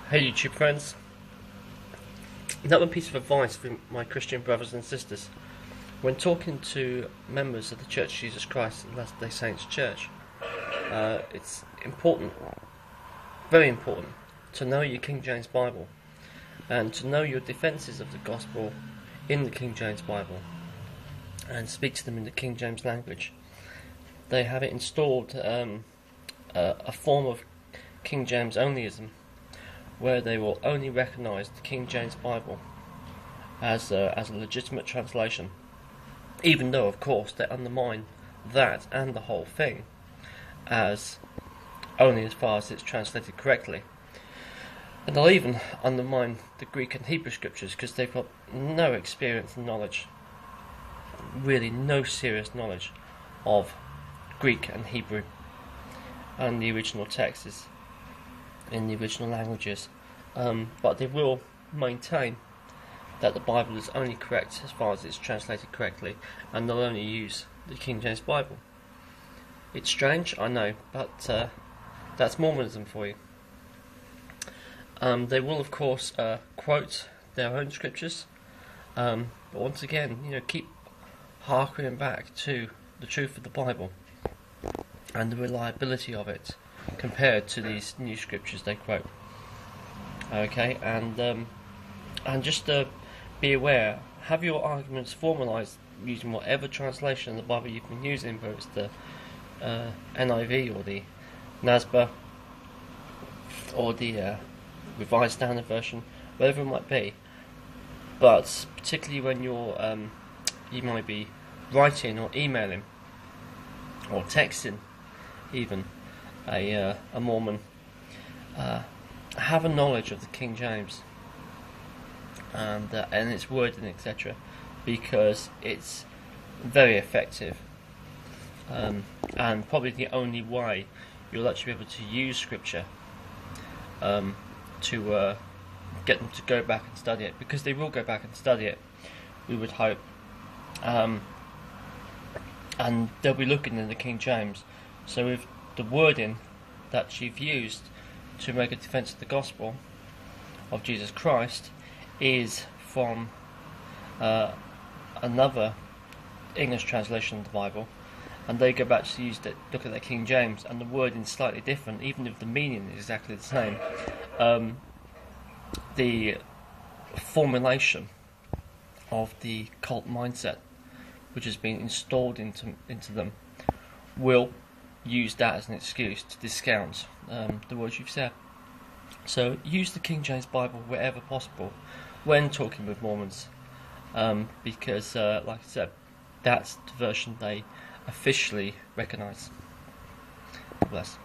Hey YouTube friends, another piece of advice for my Christian brothers and sisters. When talking to members of the Church of Jesus Christ and Latter-day Saints Church, it's important, very important, to know your King James Bible and to know your defences of the Gospel in the King James Bible and speak to them in the King James language. They have it installed a form of King James onlyism, where they will only recognise the King James Bible as a legitimate translation, even though, of course, they undermine that and the whole thing as only as far as it's translated correctly. And they'll even undermine the Greek and Hebrew scriptures because they've got no experience and knowledge, really no serious knowledge of Greek and Hebrew and the original texts in the original languages, but they will maintain that the Bible is only correct as far as it's translated correctly, and they'll only use the King James Bible. It's strange, I know, but that's Mormonism for you. They will, of course, quote their own scriptures, but once again, keep harkening back to the truth of the Bible and the reliability of it compared to these new scriptures they quote. Okay, and just be aware, have your arguments formalised using whatever translation of the Bible you've been using, whether it's the NIV or the NASB or the Revised Standard Version, whatever it might be. But particularly when you might be writing or emailing or texting even a Mormon, have a knowledge of the King James and its wording, etc., because it's very effective and probably the only way you'll actually be able to use Scripture to get them to go back and study it, because they will go back and study it, we would hope, and they'll be looking in the King James. So if the wording that you've used to make a defense of the gospel of Jesus Christ is from another English translation of the Bible, and they go back to look at their King James, and the wording is slightly different, even if the meaning is exactly the same, the formulation of the cult mindset which has been installed into them will use that as an excuse to discount the words you've said. So use the King James Bible wherever possible when talking with Mormons, because like I said, that's the version they officially recognise. God bless.